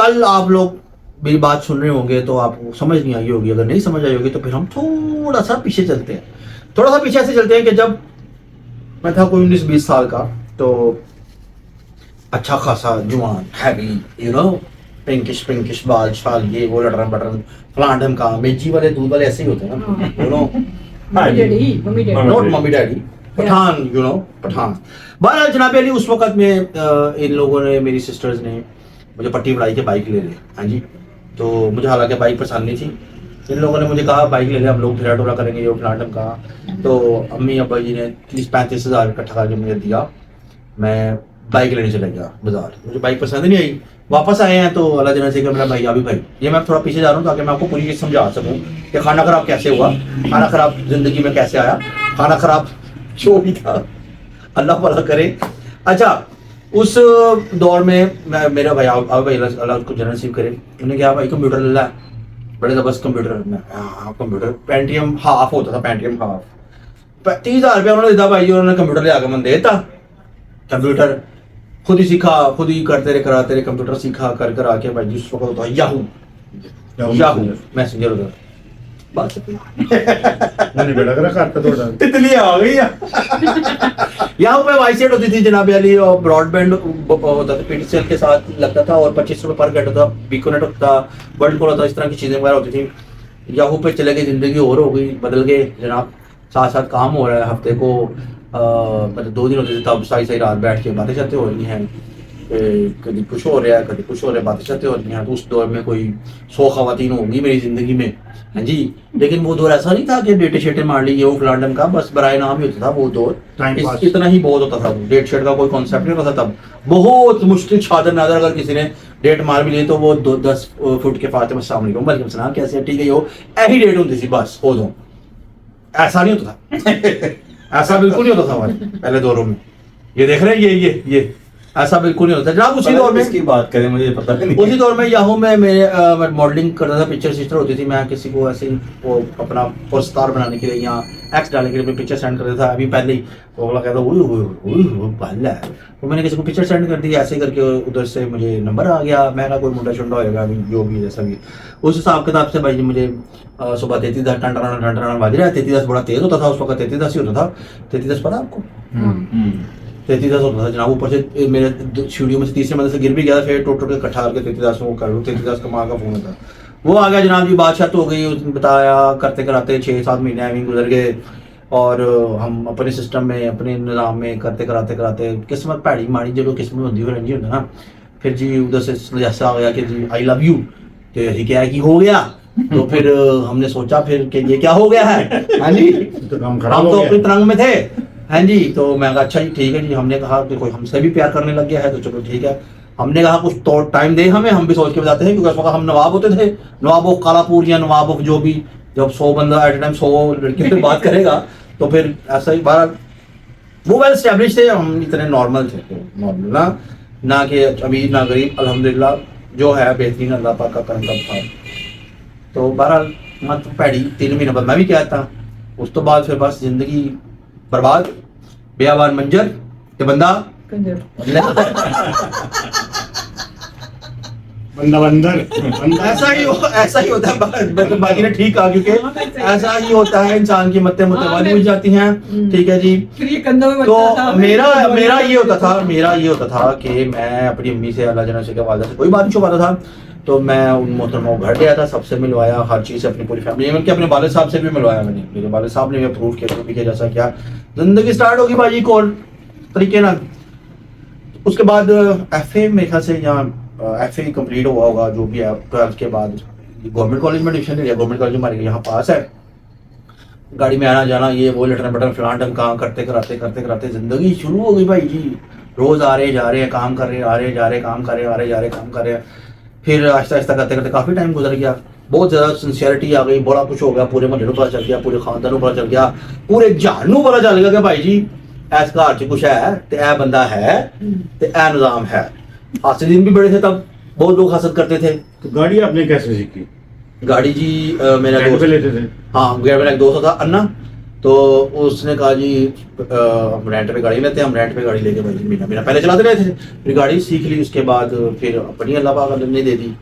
کل آپ لوگ میری بات سن رہے ہوں گے تو آپ کو سمجھ نہیں آئی ہوگی, اگر نہیں سمجھ آئی ہوگی تو پھر ہم تھوڑا سا پیچھے چلتے ہیں. تھوڑا سا پیچھے ایسے چلتے ہیں کہ جب میں تھا کوئی 19-20 سال کا, تو اچھا خاصا جوان ہیوی یو نو پنکش بال شال, یہ وہ لٹرن بٹرن فلاں ڈھم کا میجی والے دودھ والے ایسے ہی ہوتے ہیں نا, you know not mummy daddy Pathan, you know Pathan. بہرحال جناب علی اس وقت میں ان لوگوں نے, میری سسٹرز نے مجھے پٹی پڑھائی کے بائک لے لے. ہاں جی, تو مجھے حالانکہ بائک پسند نہیں تھی. ان لوگوں نے مجھے کہا بائک لے لے, ہم لوگ پھرا ٹورا کریں گے, یہ فلاں کا. تو امی ابا جی نے 30-35 ہزار اکٹھا کر کے مجھے دیا. میں بائک لینے چلا گیا بازار. مجھے بائک پسند نہیں آئی. واپس آئے ہیں تو اللہ جانے سے کہ میرا بھائی ابھی بھائی, یہ میں تھوڑا پیچھے جا رہا ہوں تاکہ میں آپ کو پوری چیز سمجھا سکوں کہ کھانا خراب کیسے ہوا, کھانا خراب زندگی میں کیسے آیا, کھانا خراب جو بھی تھا اللہ بھلا کرے. اچھا, اس دور میں میرا بھائی اللہ اس کو جنت نصیب کرے, انہوں نے کہا بھائی کمپیوٹر لے لا, بڑے زبردست کمپیوٹر. ہاں کمپیوٹر پینٹیم ہاف ہوتا تھا, پینٹیم ہاف 30,000 روپیہ انہوں نے دیتا بھائی. انہوں نے کمپیوٹر لے آ کے من دیتا. کمپیوٹر خود ہی سیکھا, خود ہی کرتے رہے کراتے رہے. کمپیوٹر سیکھا کر آ کے بھائی جس وقت ہوتا ہے یاہو میسنجر ہوتا ہے. بات تتلی آ گئی یہاں پہ وائی سیٹ ہوتی تھی جناب علی, اور براڈ بینڈ ہوتا تھا, پی ٹی سی ایل کے ساتھ لگتا تھا, اور 25 روپے پر گھنٹہ ہوتا تھا. بیکو نیٹ ہوتا تھا, ورلڈ کال ہوتا, اس طرح کی چیزیں وغیرہ ہوتی تھیں. یاہو پہ چلے گئے, زندگی اور ہو گئی, بدل گئے جناب. ساتھ ساتھ کام ہو رہا ہے, ہفتے کو مطلب 2 دن ہوتے تھے, تب صحیح رات بیٹھ کے باتیں چاہتے ہو رہی ہیں, کبھی کچھ ہو رہا ہے کبھی کچھ ہو رہا ہے, باتیں چاہتے ہو رہی ہیں. تو اس دور میں کوئی 100 خواتین ہوں گی میری زندگی میں. ہاں جی, لیکن وہ دور ایسا نہیں تھا کہ ڈیٹ شیٹیں مار لی, یہ وہ فلانڈم کا بس برائے نام ہی ہوتا تھا. وہ دور اتنا ہی بہت ہوتا تھا. ڈیٹ شیٹ کا کوئی کانسیپٹ نہیں ہوتا تھا تب. بہت مشکل چادر نادر اگر کسی نے ڈیٹ مار بھی لی تو وہ 10 فٹ کے فاطمہ السلام علیکم وعلیکم السلام کیسے ٹھیک ہے, وہ ایسی ڈیٹ ہوتی تھی بس. وہ دو ایسا نہیں ہوتا تھا, ایسا بالکل نہیں ہوتا تھا ہمارے پہلے دوروں میں. یہ دیکھ رہے ہیں یہ ایسا بالکل نہیں ہوتا جناب. اسی دور میں اس کی بات کریں, مجھے پتہ نہیں. اسی دور میں یاہو میں ماڈلنگ کرتا تھا, پکچر سسٹر ہوتی تھی. میں کسی کو ایسے وہ اپنا پوسٹار بنانے کے لیے یا ایکس ڈالنے کے لیے پکچر سینڈ کرتا تھا. ابھی پہلے ہی وہ اگلا کہتا بھلا ہے, تو میں نے کسی کو پکچر سینڈ کر دی. ایسے کر کے ادھر سے مجھے نمبر آ گیا. میں کوئی منڈا شنڈا ہوئے گا جو بھی جیسا بھی, اس حساب کتاب سے بھائی مجھے صبح 33 ٹن باز رہا ہے. 33 بڑا تیز ہوتا تھا اس وقت, 33 ہی ہوتا تھا. 33 پتا آپ کو 33 ہوتا تھا جناب. اوپر سے میرے سیڑھیوں میں سے تیسرے منزل سے گر بھی گیا, پھر ٹوٹ کے اکٹھا کر کے 33 کو کر لوں. 33 کا ماں کا فون تھا, وہ آ گیا جناب جی. بادشاہ تو ہو گئی, اس نے بتایا کرتے کراتے 6-7 مہینے ایویں گزر گئے. اور ہم اپنے سسٹم میں اپنے نظام میں کرتے کراتے قسمت پیڑی ماڑی جو قسمت ہوتی ہے نہیں ہوتا نا. پھر جی ادھر سے ایسا آ گیا کہ جی آئی لو یو, تو یہ کیا ہے کہ ہو گیا. تو پھر ہم نے سوچا پھر کہ یہ کیا ہو گیا ہے. ہاں جی, ہم تو اپنی ترنگ میں تھے. ہاں جی, تو میں کہا اچھا جی ٹھیک ہے جی. ہم نے کہا کہ کوئی ہم سے بھی پیار کرنے لگ گیا ہے تو چلو ٹھیک ہے. ہم نے کہا کچھ تو ٹائم دے ہمیں, ہم بھی سوچ کے بتاتے ہیں, کیونکہ اس وقت ہم نواب ہوتے تھے. نواب و کالا پور یا نواب جو بھی, جب 100 بندہ ایٹ اے ٹائم 100 لڑکیوں سے بات کرے گا تو پھر ایسا ہی بارہ وہ ویل اسٹیبلش تھے. ہم اتنے نارمل تھے, نارمل نہ کہ امیر نہ غریب, الحمدللہ جو ہے بہترین اللہ پاک کا کرم تھا. تو بہرحال مت پیڑی 3 مہینے بعد میں بھی کیا تھا. اس تو بعد پھر بس زندگی برباد, بیابان منجر کہ بندہ بندر ایسا ہی ہوتا ہے. باقی نے ٹھیک کہا, کیونکہ ایسا ہی ہوتا ہے, انسان کی متیں متوالی ہو جاتی ہیں. ٹھیک ہے جی. تو میرا یہ ہوتا تھا کہ میں اپنی امی سے اللہ جل کے والدہ سے کوئی بات نہیں چھپاتا تھا. تو میں ان محترموں کو گھر گیا تھا, سب سے ملوایا, ہر چیز سے اپنی پوری فیملی, ایون کہ اپنے والد صاحب سے بھی ملوایا میں نے. میرے والد صاحب نے بھی اپروو کیا جو بھی کیا جیسا کیا. زندگی سٹارٹ ہوگی بھاجی کو طریقے نہ. اس کے بعد ایف اے میرے خیال سے یا ایف اے کمپلیٹ ہوا ہوگا جو بھی ہے. 12 کے بعد گورنمنٹ کالج میں ایڈمیشن لے لیا. گورنمنٹ کالج ہمارے یہاں پاس ہے, گاڑی میں آنا جانا یہ وہ لٹرن بٹن فلان ڈھنگ کام کرتے کراتے زندگی شروع ہو گئی بھائی جی. روز آ رہے جا رہے ہیں کام کر رہے, آ رہے جا رہے کام کر رہے, آ رہے جا رہے کام کر رہے. پھر آہستہ آہستہ کرتے کافی ٹائم گزر گیا. بہت زیادہ سنسیئرٹی آ گئی, بڑا کچھ ہو گیا. پورے محلے کو پتا چل گیا, پورے خاندان کو پتا چل گیا, پورے جہان کو پتا چل گیا کہ بھائی جی ایس گھر چ کچھ ہے, تے اے بندہ ہے, تے اے نظام ہے. حاسدین بھی بڑے تھے تب, بہت لوگ حسد کرتے تھے. تو گاڑی آپ نے کیسے سیکھی؟ گاڑی جی میرا دوست لیتے تھے. ہاں, میرا ایک دوست تھا انا, تو اس نے کہا جی ہم رینٹ پہ گاڑی لیتے ہیں. ہم رینٹ پہ گاڑی لے کے بھائی مہینہ مہینہ پہلے چلاتے رہے تھے, پھر گاڑی سیکھ لی, اس کے بعد پھر اپنی اللہ پاک نے دے دی,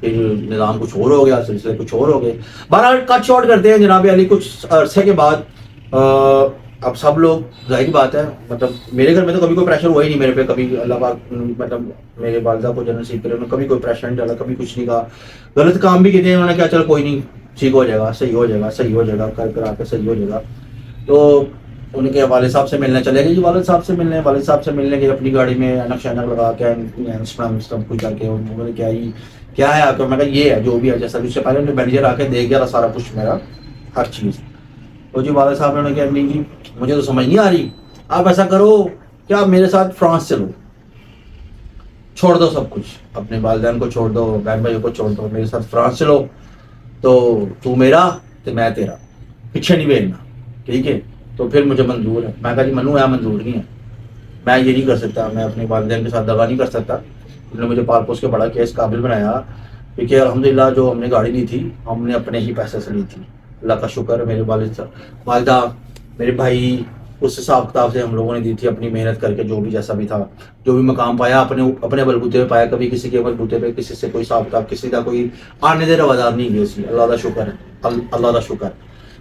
پھر نظام کچھ اور ہو گیا, سلسلے کچھ اور ہو گئے. بہرحال کٹ شارٹ کرتے ہیں جناب علی, کچھ عرصے کے بعد اب سب لوگ, ظاہر بات ہے مطلب میرے گھر میں تو کبھی کوئی پریشر ہوا ہی نہیں میرے پہ, کبھی اللہ پاک مطلب میرے والدہ کو جنت نصیب کرے, انہوں نے کبھی کوئی پریشر نہیں ڈالا, کبھی کچھ نہیں کہا. غلط کام بھی کیے انہوں نے کہا چل کوئی نہیں ٹھیک ہو جائے گا, صحیح ہو جائے گا, صحیح ہو جائے گا, کر کر آ کے صحیح ہو جائے گا. تو ان کے والد صاحب سے ملنے چلے گئے جی, والد صاحب سے ملنے کے اپنی گاڑی میں انک شینک لگا کے کچھ کر کے انہوں نے کیا ہے آپ کا, میں کہا یہ ہے جو بھی ہے جیسا. اس سے پہلے انہوں نے مینیجر آ کے دیکھ گیا سارا کچھ میرا ہر چیز. تو جی والد صاحب نے کہا نہیں جی مجھے تو سمجھ نہیں آ رہی, آپ ایسا کرو کہ آپ میرے ساتھ فرانس چلو, چھوڑ دو سب کچھ, اپنے والدین کو چھوڑ دو, بہن بھائیوں کو چھوڑ دو, میرے ساتھ فرانس چلو, تو میرا تو میں تیرا, پیچھے نہیں بھیجنا, ٹھیک ہے. تو پھر مجھے منظور ہے. میں کہا جی منو ہے, منظور نہیں ہے, میں یہ نہیں کر سکتا, میں اپنے والدین کے ساتھ دغا نہیں کر سکتا. انہوں نے مجھے پال پوس کے بڑا کیس قابل بنایا, کیونکہ الحمدللہ جو ہم نے گاڑی لی تھی ہم نے اپنے ہی پیسے سے لی تھی, اللہ کا شکر ہے. میرے والد والدہ میرے بھائی اس حساب کتاب سے ہم لوگوں نے دی تھی, اپنی محنت کر کے, جو بھی جیسا بھی تھا, جو بھی مقام پایا اپنے بلبوتے پہ پایا, کبھی کسی کے بلبوتے پہ کسی سے کوئی حساب کتاب, کسی کا کوئی آنے دے روادار نہیں گئی سی, اللہ کا شکر ہے, اللہ کا شکر.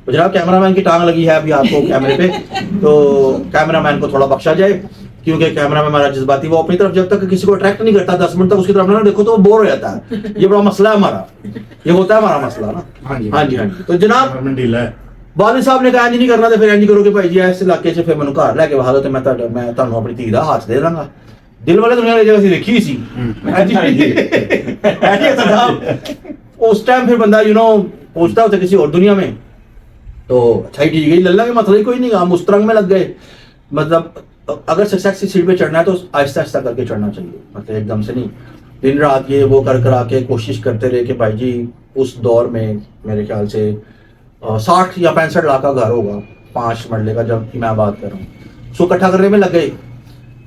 تو جناب کیمرہ مین کی ٹانگ لگی ہے ابھی آپ کو کیمرے پہ, تو کیمرہ مین کو تھوڑا بخشا جائے, کیونکہ کیمرہ میں ہمارا جذباتی, وہ اپنی طرف جب تک کسی کو اٹریکٹ نہیں کرتا 10 منٹ تک اس کی طرف نہ دیکھو تو وہ بور ہو جاتا ہے. یہ بڑا مسئلہ ہے ہمارا, یہ ہوتا ہے ہمارا مسئلہ نا. ہاں جی ہاں جی. تو جناب والد صاحب نے کہا نہیں کرنا, تو پھر اینج کرو کہ بھائی جی اس علاقے سے پھر مینوں گھر لے کے بہا دو, تو میں تمہیں اپنی دھی کا ہاتھ دے داں گا. دل والے دنیا نے جگہ دیکھی سی اس ٹائم, پھر بندہ پہنچتا ہوتا کسی اور دنیا میں, تو اچھا ہی ٹھیک ہے للہ کے مسئلہ ہی کوئی نہیں, ہم اس طرح میں لگ گئے. مطلب اگر سکسیس کی سیٹ پہ چڑھنا ہے تو آہستہ آہستہ کر کے چڑھنا چاہیے, مطلب ایک دم سے نہیں. دن رات یہ وہ کر آ کے کوشش کرتے رہے کہ بھائی جی اس دور میں میرے خیال سے 60 یا 65 لاکھ کا گھر ہوگا, 5 مرلے کا, جب کی میں بات کر رہا ہوں, اس کو اکٹھا کرنے میں لگ گئے.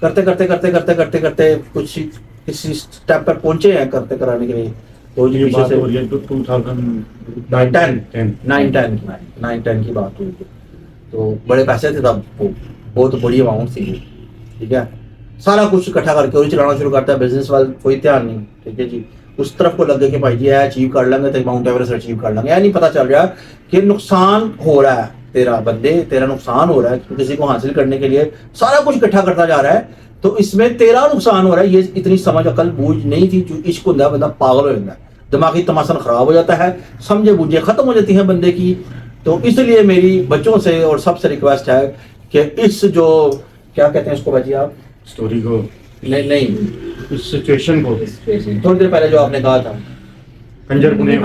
کرتے کچھ کسی اسٹیپ پر پہنچے ہیں کرتے کرانے کے لیے. تو جی پیچھے سے 9-10 کی بات ہوئی, تو بڑے پیسے تھے تب, بہت بڑی اماؤنٹ تھی, ٹھیک ہے. سارا کچھ اکٹھا کر کے وہی چلانا شروع کرتا ہے, بزنس والا کوئی دھیان نہیں, ٹھیک ہے جی. اس طرف کو لگ گیا کہ بھائی جی یہ اچیو کر لیں گے تو ماؤنٹ ایوریسٹ اچیو کر لیں گے. یہ نہیں پتا چل رہا کہ نقصان ہو رہا ہے تیرا, بندے تیرا نقصان ہو رہا ہے, کسی کو حاصل کرنے کے لیے سارا کچھ اکٹھا کرتا جا رہا ہے, تو اس میں تیرا نقصان ہو رہا ہے. یہ اتنی سمجھ عقل بوجھ نہیں تھی, جو عشق ہوتا ہے بندہ پاگل ہو جاتا ہے, دماغی تماسن خراب ہو جاتا ہے, سمجھے بوجھے ختم ہو جاتی ہیں بندے کی. تو اس لیے میری بچوں سے اور سب سے ریکویسٹ ہے کہ اس جو کیا کہتے ہیں اس کو بھائی آپ اسٹوری کو, نہیں اس سچویشن کو, تھوڑی دیر پہلے جو آپ نے کہا تھا کنجر پنے,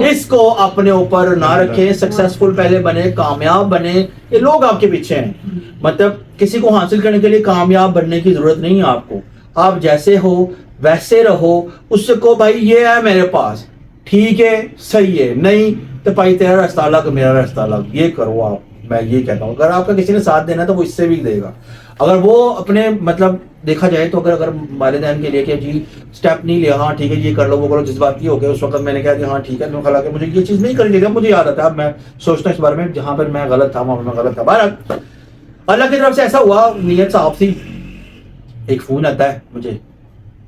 اس کو اپنے اوپر نہ رکھیں. سکسیسفل پہلے بنے, کامیاب بنے, یہ لوگ آپ کے پیچھے ہیں. مطلب کسی کو حاصل کرنے کے لیے کامیاب بننے کی ضرورت نہیں ہے آپ کو, آپ جیسے ہو ویسے رہو. اس سے کو بھائی یہ ہے میرے پاس, ٹھیک ہے صحیح ہے, نہیں تو بھائی تیرا راستہ الگ میرا راستہ الگ, یہ کرو آپ. میں یہ کہتا ہوں اگر آپ کا کسی نے ساتھ دینا ہے تو وہ اس سے بھی دے گا. اگر وہ اپنے مطلب دیکھا جائے تو اگر والدین کے لیے کہ جی اسٹیپ نہیں لیا, ہاں ٹھیک ہے یہ کر لو وہ کرو, جذباتی ہو گئے اس وقت میں نے کہا کہ ہاں ٹھیک ہے, حالانکہ مجھے یہ چیز نہیں کرنی چاہیے. مجھے یاد آتا ہے, اب میں سوچتا ہوں اس بارے میں, جہاں پر میں غلط تھا وہاں میں غلط تھا. بہرحال اللہ کی طرف سے ایسا ہوا, نیت صاحب تھی. ایک فون آتا ہے مجھے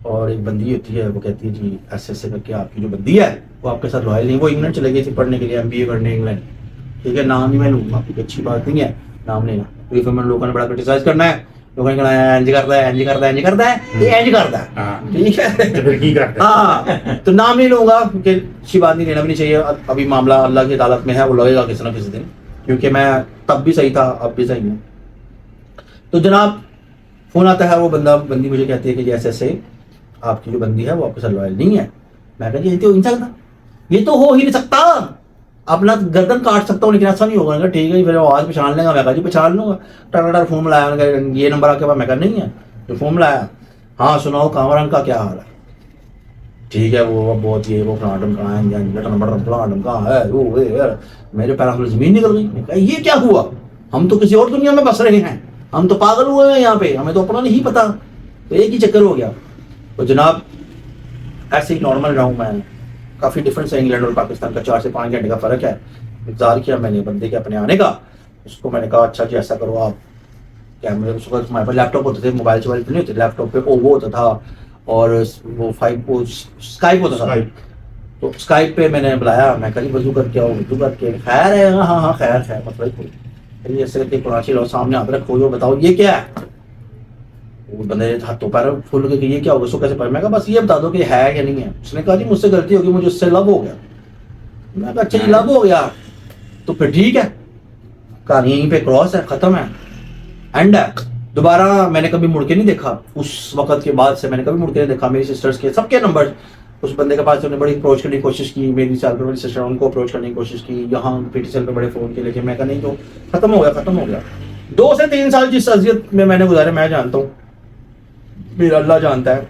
اور ایک بندی ہوتی ہے, وہ کہتی ہے جی ایسے کر کے آپ کی جو بندی ہے وہ آپ کے ساتھ لائل نہیں, وہ انگلینڈ چلے گئی تھی پڑھنے کے لیے, MBA کرنے انگلینڈ, ٹھیک ہے. نام نہیں میں لوں گا کیونکہ اچھی بات نہیں ہے نام لینا, کیونکہ میں لوگوں نے بڑا کرٹیسائز کرنا ہے, لوگوں نے کہنا ہے انج کرتا ہے, انج کرتا ہے, انج کرتا ہے, یہ انج کرتا ہے, ٹھیک ہے. ہاں تو نام نہیں لوں گا کیونکہ اچھی بات نہیں, لینا بھی نہیں چاہیے. ابھی معاملہ اللہ کی عدالت میں ہے, وہ لگے گا کسی نہ کسی دن, کیونکہ میں تب بھی صحیح تھا اب بھی صحیح ہوں. تو جناب فون آتا ہے, وہ بندی مجھے کہتی ہے کہ جیسے ایسے آپ کی جو بندی ہے وہ آپ کے ساتھ لائل نہیں ہے. میں کہا جی یہ تو ہو نہیں سکتا, یہ تو ہو ہی نہیں سکتا, اپنا گردن کاٹ سکتا ہوں لیکن ایسا نہیں ہوگا. ٹھیک ہے پھر آواز پہچان لیں گا. میں کہا جی پہچان لوں گا. ٹر فون ملایا, یہ نمبر آ کے بعد میں کہا نہیں ہے, تو فون ملایا, ہاں سناؤ کامران کا کیا حال ہے, ٹھیک ہے وہ بہت یہ وہ فلاڈم کہاں ہے, فلاڈم کہاں ہے, وہ میرے پیروں سے زمین نکل گئی. میں کہا یہ کیا ہوا, ہم تو کسی اور دنیا میں بس رہے ہیں, ہم تو پاگل ہوئے ہیں یہاں پہ, ہمیں تو اپنا نہیں پتا. تو ایک ہی چکر ہو گیا. تو جناب ایسے ہی نارمل رہا ہوں میں, کافی ڈفرینس ہے انگلینڈ اور پاکستان کا, 4 سے 5 گھنٹے کا فرق ہے. انتظار کیا میں نے بندے کے اپنے آنے کا. اس کو میں نے کہا اچھا جی ایسا کرو آپ کیمرے اس وقت ہمارے پاس لیپ ٹاپ ہوتے تھے, موبائل شوبائل نہیں ہوتے, لیپ ٹاپ پہ وہ ہوتا تھا اور وہ 5 اسکائپ ہوتا تھا. تو اسکائپ پہ میں نے بلایا, میں کہیں وضو کر کے آؤ, وضو کر کے خیر ہے, ہاں ہاں خیر خیر مطلب کوئی ایسے کر کے قرآن لو سامنے ہاتھ رکھو, جو بتاؤ یہ کیا ہے. وہ بندے ہاتھوں پیر پھول کے یہ کیا ہوگا, اس کو کیسے پڑھ, میں کہا بس یہ بتا دو کہ ہے یا نہیں ہے. اس نے کہا جی مجھ سے غلطی ہوگی, مجھے اس سے لو ہو گیا. میں کہا اچھا جی لو ہو گیا تو پھر ٹھیک ہے, کہانی یہیں پہ کراس ہے, ختم ہے, اینڈ ہے. دوبارہ میں نے کبھی مڑ کے نہیں دیکھا اس وقت کے بعد سے, میں نے کبھی مڑ کے نہیں دیکھا. میری سسٹرز کے سب کے نمبر اس بندے کے پاس, انہوں نے بڑی اپروچ کرنے کی کوشش کی, میری سال والی سسٹر ان کو اپروچ کرنے کی کوشش کی, یہاں پی ٹی سی ایل پہ بڑے فون کیے, لیکن میں کہا نہیں تو ختم ہو گیا, ختم ہو گیا. 2 سے 3 سال جس اذیت میں نے گزارے میں جانتا ہوں, میرا اللہ جانتا ہے.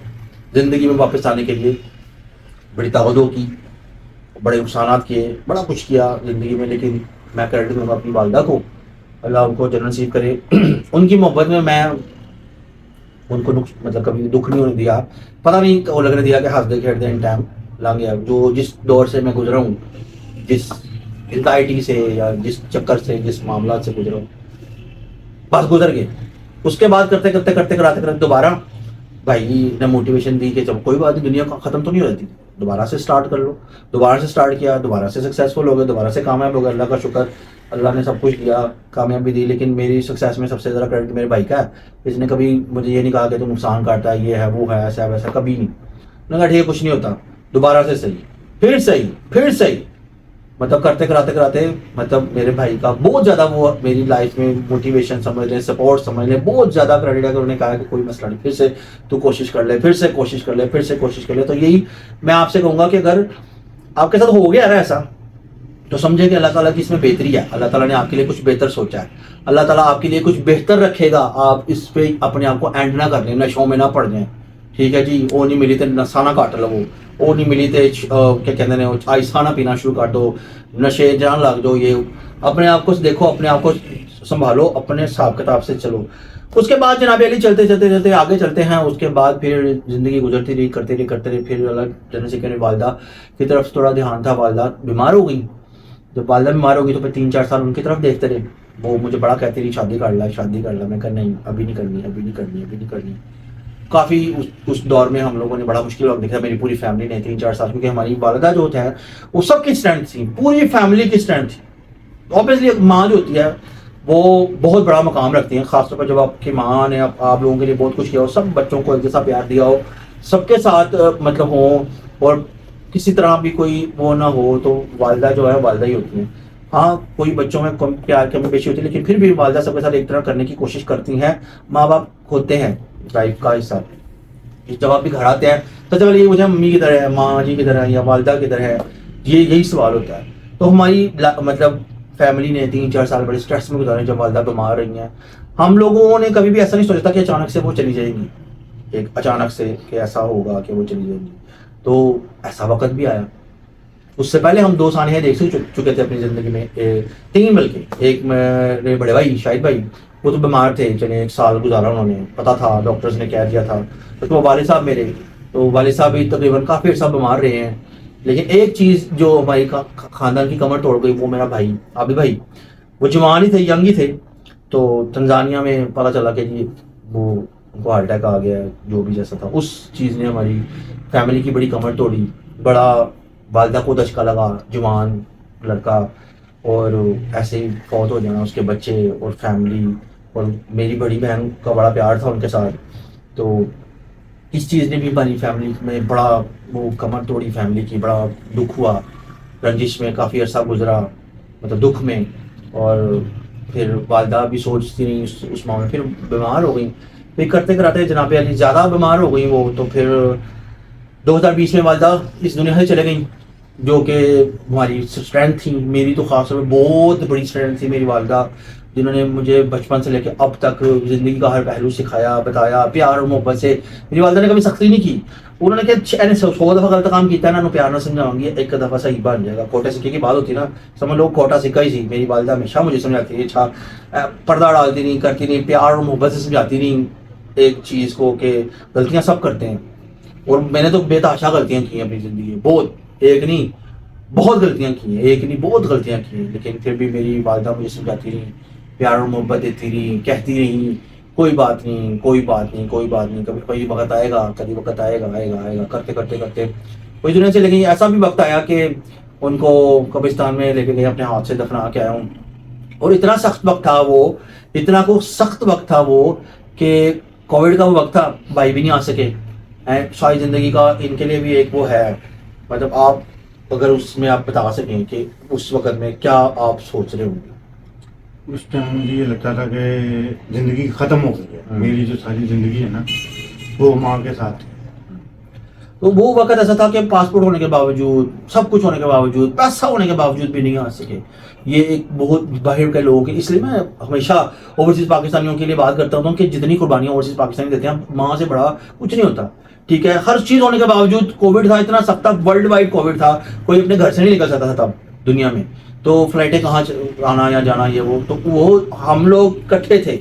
زندگی میں واپس آنے کے لیے بڑی تاغدوں کی, بڑے نقصانات کیے, بڑا کچھ کیا زندگی میں, لیکن میں کریڈٹ دوں گا اپنی والدہ کو, اللہ ان کو جنت نصیب کرے. ان کی محبت میں ان کو مطلب کبھی دکھ نہیں ہونے دیا, پتہ نہیں وہ لگنے دیا کہ ہنستے کھیلتے ان ٹائم لنگ گیا. جو جس دور سے میں گزرا ہوں, جس انزائٹی سے یا جس چکر سے, جس معاملات سے گزرا ہوں, بس گزر گئے. اس کے بعد کراتے دوبارہ بھائی نے موٹیویشن دی کہ جب کوئی بات نہیں, دنیا ختم تو نہیں ہو جاتی, دوبارہ سے سٹارٹ کر لو. دوبارہ سے سٹارٹ کیا, دوبارہ سے سکسیزفل ہو گئے, دوبارہ سے کامیاب ہو گئے. اللہ کا شکر, اللہ نے سب کچھ دیا, کامیابی دی. لیکن میری سکسیس میں سب سے زیادہ کریڈٹ میرے بھائی کا ہے. اس نے کبھی مجھے یہ نہیں کہا کہ تو نقصان کاٹا ہے, یہ ہے وہ ہے, ایسا ہے ویسا, کبھی نہیں. میں نے کہا ٹھیک ہے کچھ نہیں ہوتا, دوبارہ سے صحیح, پھر صحیح, پھر صحیح. مطلب کرتے کراتے مطلب میرے بھائی کا بہت زیادہ وہ میری لائف میں موٹیویشن سمجھ لیں, سپورٹ سمجھ لیں, بہت زیادہ کریڈٹ ہے. کہ انہوں نے کہا کہ کوئی مسئلہ نہیں, پھر سے تو کوشش کر لے, پھر سے کوشش کر لے, پھر سے کوشش کر لے. تو یہی میں آپ سے کہوں گا کہ اگر آپ کے ساتھ ہو گیا نا ایسا, تو سمجھے کہ اللہ تعالیٰ کی اس میں بہتری ہے, اللہ تعالیٰ نے آپ کے لیے کچھ بہتر سوچا ہے, اللہ تعالیٰ آپ کے لیے کچھ بہتر رکھے گا. آپ اس پہ اپنے آپ کو اینڈ نہ کر لیں, نشوں میں نہ پڑ جائیں. ٹھیک ہے جی, وہ نہیں ملی تو نسانا کاٹ لو, وہ نہیں ملی تو کیا کہتے ہیں آئس کھانا پینا شروع کر دو, نشے جان لگ دو. یہ اپنے آپ کو دیکھو, اپنے آپ کو سنبھالو, اپنے حساب کتاب سے چلو. اس کے بعد جناب علی چلتے آگے چلتے ہیں. اس کے بعد پھر زندگی گزرتی رہی, کرتے رہے. پھر اللہ جنت سے کہنے والدہ کی طرف سے تھوڑا دھیان تھا, والدہ بیمار ہو گئی. جب والدہ بیمار ہوگی تو پھر 3-4 سال ان کی طرف دیکھتے رہے. وہ مجھے بڑا کہتی رہی شادی کر لا. میں کہا نہیں, ابھی نہیں کرنی. کافی اس دور میں ہم لوگوں نے بڑا مشکل وقت دیکھا, میری پوری فیملی نے 3-4 سال, کیونکہ ہماری والدہ جو ہے وہ سب کی اسٹرینتھ تھی, پوری فیملی کی اسٹرینتھ تھی. اوبیسلی ایک ماں جو ہوتی ہے وہ بہت بڑا مقام رکھتی ہیں, خاص طور پر جب آپ کی ماں نے آپ لوگوں کے لیے بہت کچھ کیا ہو, سب بچوں کو ایک جیسا پیار دیا ہو, سب کے ساتھ مطلب ہوں, اور کسی طرح بھی کوئی وہ نہ ہو, تو والدہ جو ہے والدہ ہی ہوتی ہیں. ہاں کوئی بچوں میں کم پیار کمی بیشی ہوتی ہے, لیکن پھر بھی والدہ سب کے ساتھ ایک طرح کرنے کی کوشش کرتی ہیں. ماں باپ ہوتے ہیں لائف کا حصہ. جب آپ بھی گھر آتے ہیں تو جب یہ مجھے ممی کی طرح ہے, ماں جی کی طرح ہے, یا والدہ کی طرح ہے, یہی سوال ہوتا ہے. تو ہماری مطلب فیملی نے 3-4 سال بڑے اسٹریس میں گزارے جب والدہ بیمار رہی ہیں. ہم لوگوں نے کبھی بھی ایسا نہیں سوچا تھا کہ اچانک سے وہ چلی جائے گی, ایک اچانک سے کہ ایسا ہوگا کہ وہ چلی جائے گی. تو ایسا وقت بھی آیا. اس سے پہلے ہم 2 سانحے دیکھ چکے تھے اپنی زندگی میں, 3 بلکہ. ایک میرے بڑے بھائی شاہد بھائی, وہ تو بیمار تھے, چلے 1 سال گزارا انہوں نے, پتا تھا ڈاکٹرز نے کہہ دیا تھا. تو والد صاحب میرے, تو والد صاحب بھی تقریباً کافی عرصہ بیمار رہے ہیں. لیکن ایک چیز جو ہماری خاندان کی کمر توڑ گئی, وہ میرا بھائی عابد بھائی. وہ جوان ہی تھے, ینگ ہی تھے. تو تنزانیہ میں پتہ چلا کہ جی وہ ان کو ہارٹ اٹیک آ گیا, جو بھی جیسا تھا. اس چیز نے ہماری فیملی کی بڑی کمر توڑی. بڑا والدہ کو دھچکا لگا, جوان لڑکا, اور ایسے ہی فوت ہو جانا, اس کے بچے اور فیملی, اور میری بڑی بہن کا بڑا پیار تھا ان کے ساتھ. تو اس چیز نے بھی ہماری فیملی میں بڑا وہ کمر توڑی فیملی کی, بڑا دکھ ہوا. رنجش میں کافی عرصہ گزرا, مطلب دکھ میں. اور پھر والدہ بھی سوچتی نہیں اس معاملے, پھر بیمار ہو گئی. پھر کرتے کراتے جناب علی زیادہ بیمار ہو گئی وہ. تو پھر 2020 میں والدہ اس دنیا سے چلے گئیں, جو کہ ہماری اسٹرینتھ تھی. میری تو خاص طور پہ بہت بڑی اسٹرینتھ تھی میری والدہ, جنہوں نے مجھے بچپن سے لے کے اب تک زندگی کا ہر پہلو سکھایا, بتایا, پیار اور محبت سے. میری والدہ نے کبھی سختی نہیں کی. انہوں نے کہا 100 دفعہ غلط کام کیتا ہے نا, پیار نہ سمجھاؤں گی, ایک دفعہ صحیح بن جائے گا. کھوٹے سکے کی بات ہوتی نا, سمجھ لو کھوٹا سکہ ہی سی. میری والدہ ہمیشہ مجھے سمجھاتی ہے, اچھا پردہ ڈالتی نہیں, کرتی نہیں, پیار اور محبت سے سمجھاتی نہیں ایک چیز کو, کہ غلطیاں سب کرتے ہیں. اور میں نے تو بے تحاشا غلطیاں کی ہیں اپنی زندگی میں, بہت, ایک نہیں بہت غلطیاں کی ہیں، ایک نہیں بہت غلطیاں کی ہیں، لیکن پھر بھی میری والدہ مجھے سمجھاتی رہی، پیار اور محبت دیتی رہی، کہتی رہی کوئی بات نہیں کوئی بات نہیں کوئی بات نہیں، کبھی کوئی وقت آئے گا، کبھی وقت آئے گا آئے گا آئے گا، کرتے کرتے کرتے کوئی دنیا سے، لیکن ایسا بھی وقت آیا کہ ان کو قبرستان میں لے کے گئے، اپنے ہاتھ سے دفنا کے آیا ہوں. اور اتنا سخت وقت تھا وہ، اتنا کو سخت وقت تھا وہ کہ کووڈ کا وہ وقت تھا، بھائی بھی نہیں آ سکے. ساری زندگی کا ان کے لیے بھی ایک وہ ہے، مطلب آپ اگر اس میں آپ بتا سکیں کہ اس وقت میں کیا آپ سوچ رہے ہوں گے. اس ٹائم مجھے یہ لگتا تھا کہ زندگی ختم ہو گئی ہے، میری جو ساری زندگی ہے نا وہ ماں کے ساتھ ہے. تو وہ وقت ایسا تھا کہ پاسپورٹ ہونے کے باوجود، سب کچھ ہونے کے باوجود، پیسہ ہونے کے باوجود بھی نہیں آ سکے. یہ ایک بہت باہر کے لوگ ہیں، اس لیے میں ہمیشہ اوورسیز پاکستانیوں کے لیے بات کرتا ہوں کہ جتنی قربانیاں اوورسیز پاکستانی دیتے ہیں ماں سے بڑا کچھ نہیں ہوتا. ٹھیک ہے، ہر چیز ہونے کے باوجود کووڈ تھا، اتنا سخت تھا، ورلڈ وائڈ کووڈ تھا، کوئی اپنے گھر سے نہیں نکل سکتا تھا تب دنیا میں. تو فلائٹیں کہاں آنا یا جانا یہ وہ، تو وہ ہم لوگ اکٹھے تھے،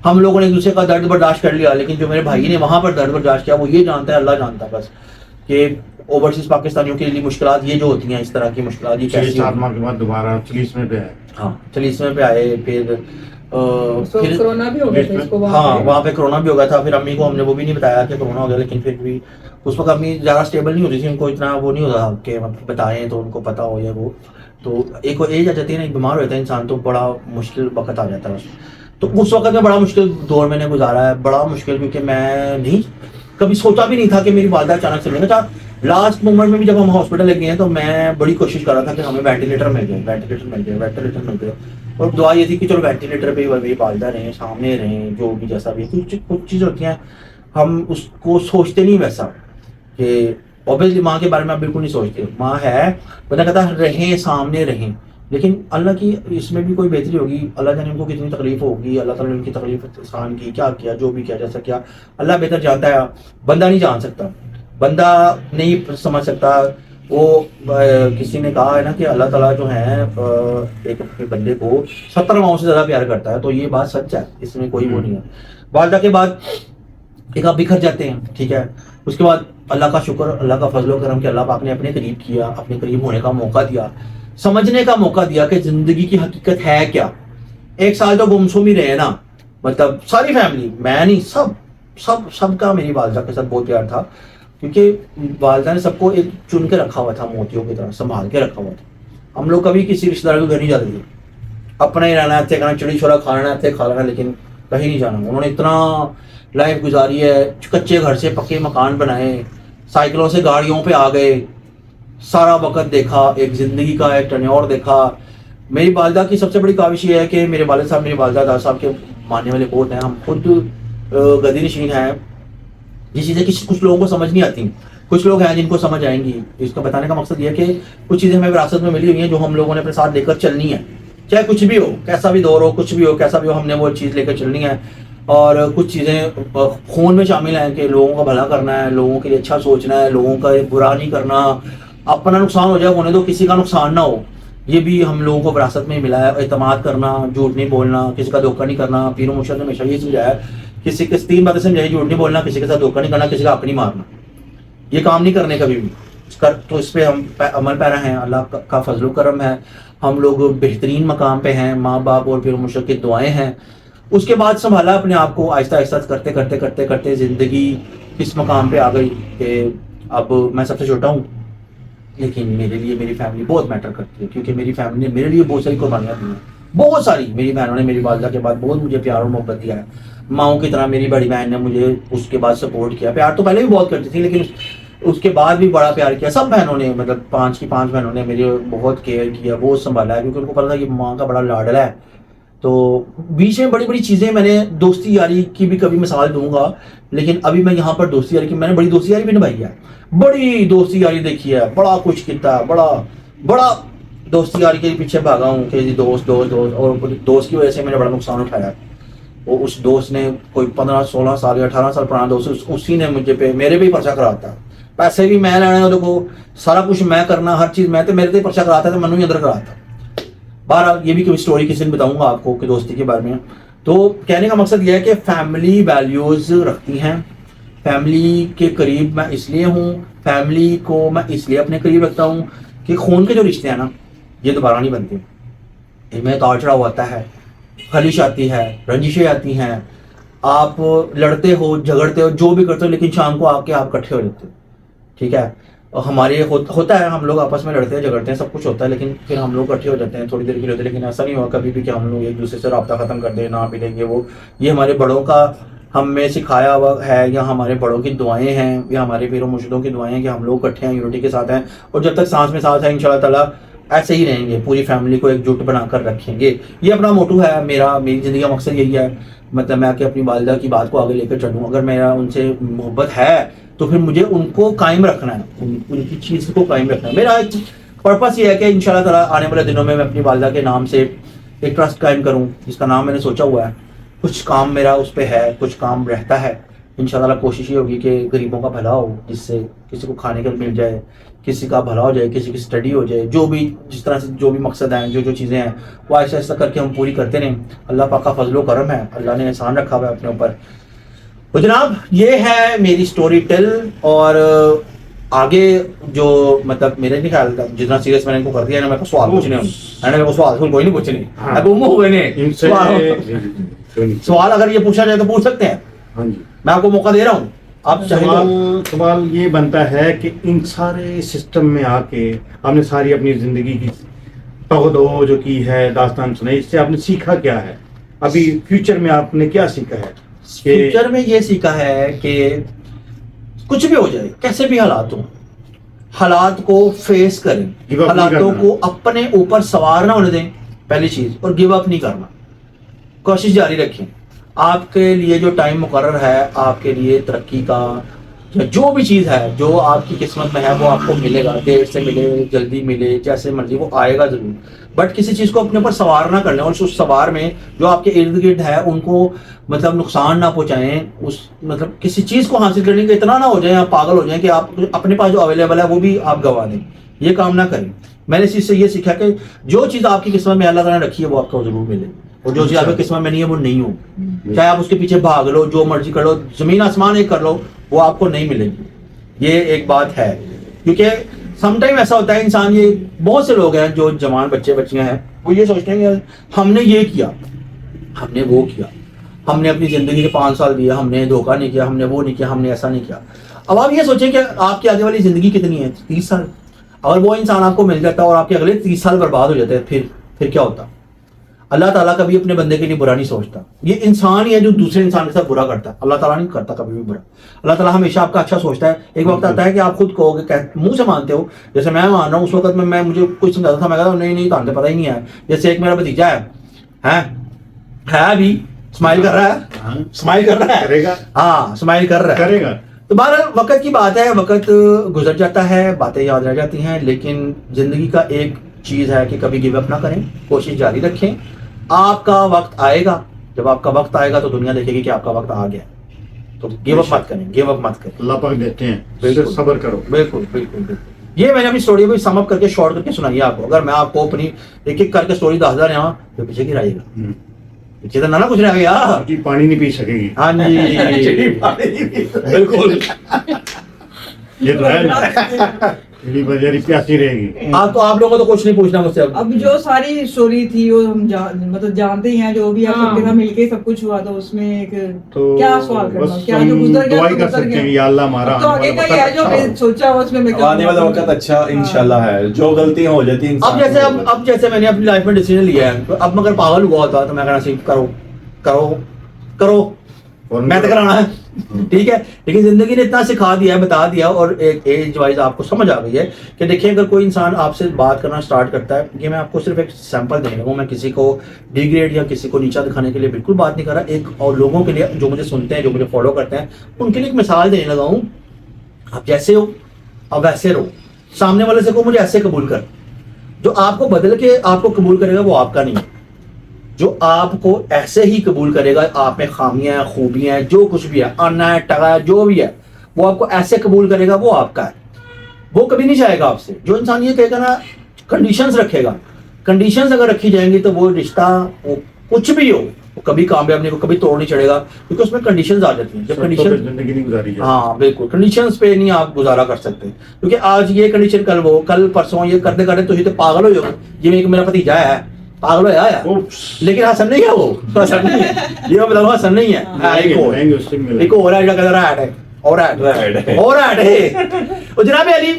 ہم لوگوں نے ایک دوسرے کا درد برداشت کر لیا. لیکن جو میرے بھائی نے وہاں پر درد برداشت کیا وہ یہ جانتا ہے، اللہ جانتا ہے بس، کہ اوورسیز پاکستانیوں کے لیے مشکلات یہ جو ہوتی ہیں، اس طرح کی مشکلات یہ کیسی 6-7 ماہ کے بعد دوبارہ 40 میں پہ آئے. ہاں 40 پہ آئے. پھر کرونا بھی ہو گیا تھا اس کو ہاں وہاں پہ کرونا بھی ہو گیا تھا. پھر امی کو ہم نے وہ بھی نہیں بتایا کہ کرونا ہو گیا، لیکن پھر بھی اس وقت امی زیادہ اسٹیبل نہیں ہوتی تھی، ان کو اتنا وہ نہیں ہوتا کہ بتائیں تو ان کو پتا ہو یا وہ. تو ایک ایج آ جاتی ہے نا، ایک بیمار ہو جاتا ہے انسان تو بڑا مشکل وقت آ جاتا ہے. تو اس وقت میں بڑا مشکل دور میں نے گزارا ہے، بڑا مشکل، کیونکہ میں نہیں کبھی سوچا بھی نہیں تھا کہ میری والدہ اچانک سے ملے گا. لاسٹ مومنٹ میں بھی جب ہم ہاسپٹل لے گئے ہیں تو میں بڑی کوشش کر رہا تھا کہ ہمیں وینٹیلیٹر مل گئے. اور دعا یہ تھی کہ چلو وینٹیلیٹر پہ میری والدہ رہیں، سامنے رہیں، جو بھی جیسا بھی کچھ چیز ہوتی ہیں ہم اس کو سوچتے نہیں ویسا، کہ اوبیسلی ماں کے بارے میں آپ بالکل نہیں سوچتے. ماں ہے، بندہ کہتا ہے رہیں سامنے رہیں، لیکن اللہ کی اس میں بھی کوئی بہتری ہوگی. اللہ جانے ان کو کتنی تکلیف ہوگی، اللہ تعالیٰ نے ان کی تکلیف آسان کی، کیا کیا، جو بھی کیا، جیسا کیا اللہ بہتر جانتا ہے. بندہ نہیں جان سکتا، بندہ نہیں سمجھ سکتا. وہ کسی نے کہا ہے نا کہ اللہ تعالیٰ جو ہے ایک اپنے بندے کو 70 ماؤں سے زیادہ پیار کرتا ہے، تو یہ بات سچ ہے، اس میں کوئی وہ نہیں ہے. والدہ کے بعد ایک آپ بکھر جاتے ہیں، ٹھیک ہے، اس کے بعد اللہ کا شکر، اللہ کا فضل و کرم کہ اللہ پاک نے اپنے قریب کیا، اپنے قریب ہونے کا موقع دیا، سمجھنے کا موقع دیا کہ زندگی کی حقیقت ہے کیا. 1 سال تو گمسم ہی رہے نا، مطلب ساری فیملی، میں نہیں، سب کا میری والدہ کے ساتھ بہت پیار تھا، کیونکہ والدہ نے سب کو ایک چن کے رکھا ہوا تھا، موتیوں کی طرح سنبھال کے رکھا ہوا تھا. ہم لوگ کبھی کسی رشتے دار کے گھر نہیں جاتے تھے، اپنا ہی رہنا ہے، کھانا چڑی چھوڑا کھانا ہے، کھا لینا، لیکن کہیں نہیں جانا. انہوں نے اتنا لائف گزاری ہے، کچے گھر سے پکے مکان بنائے، سائیکلوں سے گاڑیوں پہ آ گئے، سارا وقت دیکھا، ایک زندگی کا ایک ٹینیور دیکھا. میری والدہ کی سب سے بڑی کاوش یہ ہے کہ میرے والد صاحب میری والدہ دادا صاحب کے ماننے والے بہت ہیں، ہم خود گدی نشین ہیں. یہ چیزیں کچھ لوگوں کو سمجھ نہیں آتی، کچھ لوگ ہیں جن کو سمجھ آئیں گی. اس کا بتانے کا مقصد یہ ہے کہ کچھ چیزیں ہمیں وراثت میں ملی ہوئی ہیں جو ہم لوگوں نے اپنے ساتھ لے کر چلنی ہے، چاہے کچھ بھی ہو، کیسا بھی دور ہو، کچھ بھی ہو، کیسا بھی ہو، ہم نے وہ چیز لے کر چلنی ہے. اور کچھ چیزیں خون میں شامل ہیں کہ لوگوں کا بھلا کرنا ہے، لوگوں کے لیے اچھا سوچنا ہے، لوگوں کا برا نہیں کرنا، اپنا نقصان ہو جائے ہونے دو، کسی کا نقصان نہ ہو. یہ بھی ہم لوگوں کو وراثت میں ملا ہے. اعتماد کرنا، جھوٹ نہیں بولنا، کسی کا دھوکہ نہیں کرنا. پیر و مرشد نے ہمیشہ یہ سمجھایا ہے، کسی کے 3 باتیں سمجھائی، جھوٹ نہیں بولنا، کسی کے ساتھ دھوکہ نہیں کرنا، کسی کا حق نہیں مارنا. یہ کام نہیں کرنے کبھی بھی. تو اس پہ ہم عمل پیرا ہیں، اللہ کا فضل و کرم ہے، ہم لوگ بہترین مقام پہ ہیں، ماں باپ اور پیر و مرشد کی دعائیں ہیں. اس کے بعد سنبھالا اپنے آپ کو، آہستہ آہستہ کرتے کرتے کرتے کرتے زندگی اس مقام پہ آ گئی کہ اب میں سب سے چھوٹا ہوں، لیکن میرے لیے میری فیملی بہت میٹر کرتی ہے، کیونکہ میری فیملی نے میرے لیے بہت ساری قربانیاں دی ہیں، بہت ساری. میری بہنوں نے میری والدہ کے بعد بہت مجھے پیار اور محبت دیا ہے. ماؤں کی طرح میری بڑی بہن نے مجھے اس کے بعد سپورٹ کیا. پیار تو پہلے بھی بہت کرتی تھی، لیکن اس کے بعد بھی بڑا پیار کیا. سب بہنوں نے، مطلب 5 کی 5 بہنوں نے میرے بہت کیئر کیا، بہت سنبھالا ہے، کیونکہ ان کو پتا تھا کہ ماں کا بڑا لاڈلا ہے. تو بیچ میں بڑی بڑی چیزیں میں نے دوستی یاری کی بھی کبھی مثال دوں گا، لیکن ابھی میں یہاں پر دوستی یاری کی، میں نے بڑی دوستی یاری بھی نبھائی ہے، بڑی دوستی یاری دیکھی ہے، بڑا کچھ کیا ہے، بڑا دوستی یاری کے پیچھے بھاگا ہوں کہ دوست دوست دوست، اور دوست کی وجہ سے میں نے بڑا نقصان اٹھایا. وہ اس دوست نے کوئی 15-16 سال یا 18 سال پرانا دوست، اسی نے مجھے میرے پہ ہی پرچہ کراتا، پیسے بھی میں لینا، دیکھو سارا کچھ میں کرنا، ہر چیز میں، تو میرے پہ پرچہ کراتا ہے، تو منو ہی اندر کراتا. بہرحال یہ بھی کوئی اسٹوری کسی دن بتاؤں گا آپ کو کہ دوستی کے بارے میں. تو کہنے کا مقصد یہ ہے کہ فیملی ویلیوز رکھتی ہیں، فیملی کے قریب میں اس لیے ہوں، فیملی کو میں اس لیے اپنے قریب رکھتا ہوں کہ خون کے جو رشتے ہیں نا یہ دوبارہ نہیں بنتے. ان میں تاڑ چڑھاؤ آتا ہے, خلش آتی ہے, رنجشیں آتی ہیں, آپ لڑتے ہو, جھگڑتے ہو, جو بھی کرتے ہو, لیکن شام کو آ کے آپ اکٹھے ہو جاتے ہو. ٹھیک ہے, اور ہمارے ہوتا ہے, ہم لوگ آپس میں لڑتے ہیں, جھگڑتے ہیں, سب کچھ ہوتا ہے, لیکن پھر ہم لوگ اکٹھے ہو جاتے ہیں تھوڑی دیر کے لیے ہوتے ہیں. لیکن ایسا نہیں ہوا کبھی بھی کہ ہم لوگ ایک دوسرے سے رابطہ ختم کر دیں, نہ ملیں گے. وہ یہ ہمارے بڑوں کا ہم میں سکھایا ہوا ہے, یا ہمارے بڑوں کی دعائیں ہیں, یا ہمارے پیر و مرشدوں کی دعائیں ہیں کہ ہم لوگ اکٹھے ہیں, یونٹی کے ساتھ ہیں, اور جب تک سانس میں سانس ہے انشاءاللہ تعالیٰ ایسے ہی رہیں گے, پوری فیملی کو ایک جٹ بنا کر رکھیں گے. یہ اپنا موٹو ہے میری زندگی کا مقصد یہی ہے. مطلب میں کہ اپنی والدہ کی بات کو آگے لے کر چلوں. اگر میرا ان سے محبت ہے تو پھر مجھے ان کو قائم رکھنا ہے, ان کی چیز کو قائم رکھنا ہے. میرا ایک پرپس یہ ہے کہ انشاءاللہ تعالیٰ آنے والے دنوں میں اپنی والدہ کے نام سے ایک ٹرسٹ قائم کروں, جس کا نام میں نے سوچا ہوا ہے. کچھ کام میرا اس پہ ہے, کچھ کام رہتا ہے. انشاءاللہ کوشش یہ ہوگی کہ غریبوں کا بھلا ہو, جس سے کسی کو کھانے کا مل جائے, کسی کا بھلا ہو جائے, کسی کی اسٹڈی ہو جائے, جو بھی جس طرح سے جو بھی مقصد ہیں, جو چیزیں ہیں, وہ ایسا ایسا کر کے ہم پوری کرتے رہیں. اللہ پاک کا فضل و کرم ہے, اللہ نے احسان رکھا ہوا ہے اپنے اوپر. تو جناب یہ ہے میری سٹوری ٹیل. اور آگے جو مطلب میرے نہیں خیال تھا جتنا سیریس میں نے ان کو کر دیا نا, میرے کو سوال پوچھنے ہیں, میرے کو سوال کوئی نہیں پوچھنے, اب گم ہو گئے سوال اگر یہ پوچھا جائے تو پوچھ سکتے ہیں. ہاں جی, میں آپ کو موقع دے رہا ہوں. آپ سوال یہ بنتا ہے کہ ان سارے سسٹم میں آ کے آپ نے ساری اپنی زندگی کی تغدو جو کی ہے, داستان سنائی, اس سے آپ نے سیکھا کیا ہے؟ ابھی فیوچر میں آپ نے کیا سیکھا ہے؟ فیوچر میں یہ سیکھا ہے کہ کچھ بھی ہو جائے, کیسے بھی حالات ہوں, حالات کو فیس کریں, حالاتوں کو اپنے اوپر سوار نہ ہونے دیں پہلی چیز, اور گیو اپ نہیں کرنا, کوشش جاری رکھیں. آپ کے لیے جو ٹائم مقرر ہے, آپ کے لیے ترقی کا یا جو بھی چیز ہے جو آپ کی قسمت میں ہے, وہ آپ کو ملے گا. دیر سے ملے, جلدی ملے, جیسے مرضی, وہ آئے گا ضرور. بٹ کسی چیز کو اپنے اوپر سوار نہ کرنا, اور اس سوار میں جو آپ کے ارد گرد ہے ان کو مطلب نقصان نہ پہنچائیں. اس مطلب کسی چیز کو حاصل کرنے کے اتنا نہ ہو جائیں, آپ پاگل ہو جائیں کہ آپ اپنے پاس جو اویلیبل ہے وہ بھی آپ گوا دیں. یہ کام نہ کریں. میں نے اس چیز سے یہ سیکھا کہ جو چیز آپ کی قسمت میں اللہ تعالیٰ نے رکھی ہے وہ آپ کو ضرور ملے, اور جو چیز آپ کی قسمت میں نہیں ہے وہ نہیں ہو. چاہے آپ اس کے پیچھے بھاگ لو, جو مرضی کر لو, زمین آسمان ایک کر لو, وہ آپ کو نہیں ملے گی. یہ ایک بات ہے, کیونکہ سم ٹائم ایسا ہوتا ہے انسان, یہ بہت سے لوگ ہیں جو جوان بچے بچیاں ہیں, وہ یہ سوچتے ہیں کہ ہم نے یہ کیا, ہم نے وہ کیا, ہم نے اپنی زندگی کے 5 سال دیے, ہم نے دھوکہ نہیں کیا, ہم نے وہ نہیں کیا, ہم نے ایسا نہیں کیا. اب آپ یہ سوچیں کہ آپ کی آگے والی زندگی کتنی ہے, 30 سال. اگر وہ انسان آپ کو مل جاتا اور آپ کے اگلے 30 سال برباد ہو جاتے ہیں, پھر کیا ہوتا؟ اللہ تعالیٰ کبھی اپنے بندے کے لیے برا نہیں سوچتا. یہ انسان ہی ہے جو دوسرے انسان کے ساتھ برا کرتا ہے, اللہ تعالیٰ نہیں کرتا کبھی بھی برا. اللہ تعالیٰ ہمیشہ آپ کا اچھا سوچتا ہے. ایک وقت آتا ہے کہ آپ خود کہو گے, منہ سے مانتے ہو, جیسے میں مان رہا ہوں, اس وقت میں مجھے کچھ سمجھاتا تھا, میں کہتا ہوں نہیں تانتے پتہ ہی نہیں ہے. جیسے ایک میرا بھتیجا ہے ابھی اسمائل کر رہا ہے, اسمائل کر رہا ہے, ہاں اسمائل کر رہا ہے, کرے گا. تو بہرحال وقت کی بات ہے, وقت گزر جاتا ہے, باتیں یاد رہ جاتی ہیں, لیکن زندگی کا ایک چیز ہے کہ کبھی گیو اپ نہ کریں, کوشش جاری رکھیں. آپ کا وقت آئے گا, جب آپ کا وقت آئے گا تو دنیا دیکھے گی کہ آپ کا وقت آ گیا. تو گیو اپ مت کریں, گیو اپ مت کریں. اللہ پاک دیتے ہیں, صبر کرو. بالکل بالکل بالکل. یہ میں نے اپنی اسٹوری کو سم اپ کر کے شارٹ کر کے سنائی ہے آپ کو. اگر میں آپ کو اپنی ایک ایک کر کے اسٹوری 10,000 یہاں تو پیچھے گرائیے گا, پیچھے تو نہ کچھ رہ گیا, پانی نہیں پی سکے گی. ہاں جی بالکل, یہ تو ہے پیاسی رہے گی. آپ لوگوں کو تو کچھ نہیں پوچھنا مجھ سے. اب جو ساری اسٹوری تھی وہ ہم مطلب جانتے ہی ہیں, جو بھی آپ سب کے ساتھ مل کے سب کچھ ہوا, تو اس میں کیا سوال کرنا, کیا جو گزر گیا تو گزر گیا. یا اللہ ہمارا تو آگے کا یہ جو میں سوچا اس میں آنے والا وقت اچھا انشاءاللہ ہے, جو غلطیاں ہو جاتی ہیں. اب جیسے میں نے اپنی لائف میں ڈیسیژن لیا ہے, اب مگر پاگل ہوا ہوتا تو میں کہنا سی کرو کرو کرو, میں تو کرانا ہے, ٹھیک ہے. لیکن زندگی نے اتنا سکھا دیا ہے, بتا دیا, اور ایک ایج وائز آپ کو سمجھ آ گئی ہے کہ دیکھیں اگر کوئی انسان آپ سے بات کرنا سٹارٹ کرتا ہے, یہ میں آپ کو صرف ایک سیمپل دینے لگا ہوں, میں کسی کو ڈیگریڈ یا کسی کو نیچا دکھانے کے لیے بالکل بات نہیں کر رہا. ایک اور لوگوں کے لیے جو مجھے سنتے ہیں, جو مجھے فالو کرتے ہیں, ان کے لیے ایک مثال دینے لگا ہوں. آپ جیسے ہو آپ ویسے رہو, سامنے والے سے کو مجھے ایسے قبول کر, جو آپ کو بدل کے آپ کو قبول کرے گا وہ آپ کا نہیں ہے. جو آپ کو ایسے ہی قبول کرے گا, آپ میں خامیاں ہیں, خوبیاں ہیں, جو کچھ بھی ہے, انا ہے, ٹگا ہے, جو بھی ہے, وہ آپ کو ایسے قبول کرے گا, وہ آپ کا ہے. وہ کبھی نہیں چاہے گا آپ سے. جو انسان یہ کہے گا نا کنڈیشنز رکھے گا, کنڈیشنز اگر رکھی جائیں گی تو وہ رشتہ وہ کچھ بھی ہو وہ کبھی کامیاب نہیں، وہ کبھی توڑ نہیں چڑھے گا، کیونکہ اس میں کنڈیشنز آ جاتی ہیں. جب کنڈیشن زندگی نہیں گزاری جائے. ہاں بالکل کنڈیشنز پہ نہیں آپ گزارا کر سکتے، کیونکہ آج یہ کنڈیشن کل وہ، کل پرسوں یہ کرتے کرتے تو یہ تو پاگل ہو جاؤ. یہ ایک میرا بھتیجا ہے پاگل ہوا ہے لیکن حسن نہیں ہے، وہ حسن نہیں ہے، یہ میں بتاؤں حسن نہیں ہے. ایک اور ہے جو ایٹ ہے اور ایٹ ہے. اور جناب علی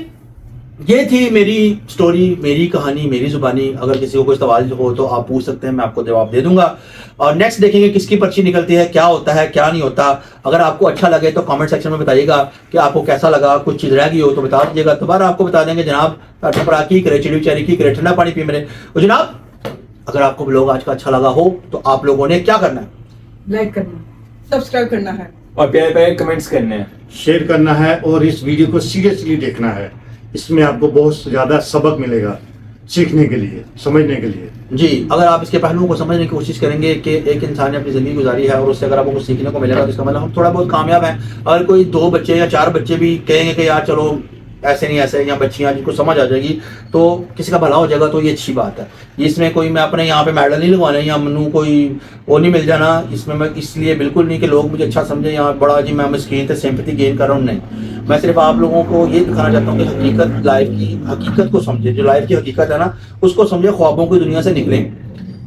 یہ تھی میری سٹوری، میری کہانی، میری زبانی. اگر کسی کو کوئی سوال ہو تو آپ پوچھ سکتے ہیں، میں آپ کو جواب دے دوں گا. اور نیکسٹ دیکھیں گے کس کی پرچی نکلتی ہے، کیا ہوتا ہے کیا نہیں ہوتا. اگر آپ کو اچھا لگے تو کامنٹ سیکشن میں بتائیے گا کہ آپ کو کیسا لگا. کچھ چیز رہ گئی ہو تو بتا دیجیے گا، دوبارہ آپ کو بتا دیں گے جناب ٹپڑا کی کرے، چڑی بیچاری کی کرے، ٹھنڈا پانی پی میرے. اور جناب اگر آپ کو بلاگ آج کا اچھا لگا ہو تو آپ لوگوں نے کیا کرنا ہے؟ لائک کرنا، سبسکرائب کرنا ہے اور پیارے پیارے کمنٹس کرنے ہیں، شیئر کرنا ہے، اور اس ویڈیو کو سیریسلی دیکھنا ہے. اس میں آپ کو بہت زیادہ سبق ملے گا سیکھنے کے لیے، سمجھنے کے لیے. جی اگر آپ اس کے پہلوؤں کو سمجھنے کی کوشش کریں گے کہ ایک انسان نے اپنی زندگی گزاری ہے اور اس سے اگر آپ کو کچھ سیکھنے کو ملے گا تو اس کا مطلب ہم تھوڑا بہت کامیاب ہیں. اگر کوئی 2 بچے یا 4 بچے بھی کہیں گے کہ یار چلو ایسے نہیں ایسے، یا بچیاں جن کو سمجھ آ جائے گی تو کسی کا بھلا ہو جائے گا، تو یہ اچھی بات ہے. اس میں کوئی میں اپنے یہاں پہ میڈل نہیں لگوانا یا منو کوئی وہ نہیں مل جانا اس میں اس لیے بالکل نہیں کہ لوگ مجھے اچھا سمجھیں یا بڑا جی میں مسکین تھے سمپتھی گین کر رہا ہوں. نہیں، میں صرف آپ لوگوں کو یہ دکھانا چاہتا ہوں کہ حقیقت، لائف کی حقیقت کو سمجھیں. جو لائف کی حقیقت ہے نا اس کو سمجھیں. خوابوں کی دنیا سے نکلیں،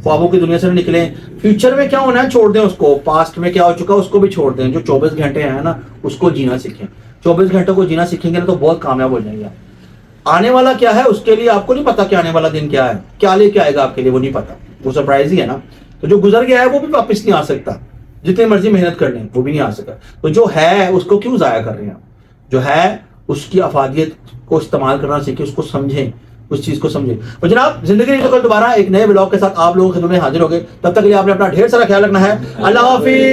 خوابوں کی دنیا سے نکلیں. فیوچر میں کیا ہونا ہے چھوڑ دیں اس کو، پاسٹ میں کیا ہو چکا ہے اس کو بھی چھوڑ دیں. جو 24 گھنٹے ہیں نا اس کو جینا سیکھیں. 24 گھنٹوں کو جینا سیکھیں گے نا تو بہت کامیاب ہو جائیں گے. آنے والا کیا ہے اس کے لیے آپ کو نہیں پتا کہ آنے والا دن کیا ہے، کیا لے کے آئے گا آپ کے لیے وہ نہیں پتا، وہ سرپرائز ہی ہے نا. تو جو گزر گیا ہے وہ بھی واپس نہیں آ سکتا، جتنی مرضی محنت کر لیں وہ بھی نہیں آ سکتا. تو جو ہے اس کو کیوں ضائع کر رہے ہیں؟ جو ہے اس کی افادیت کو استعمال کرنا سیکھیں، اس کو سمجھیں، اس چیز کو سمجھیں. اور جناب زندگی نہیں تو کل دوبارہ ایک نئے بلاگ کے ساتھ آپ لوگوں کی خدمت میں حاضر ہو گئے. تب تک کے لیے آپ نے اپنا ڈھیر سارا خیال رکھنا ہے. اللہ حافظ.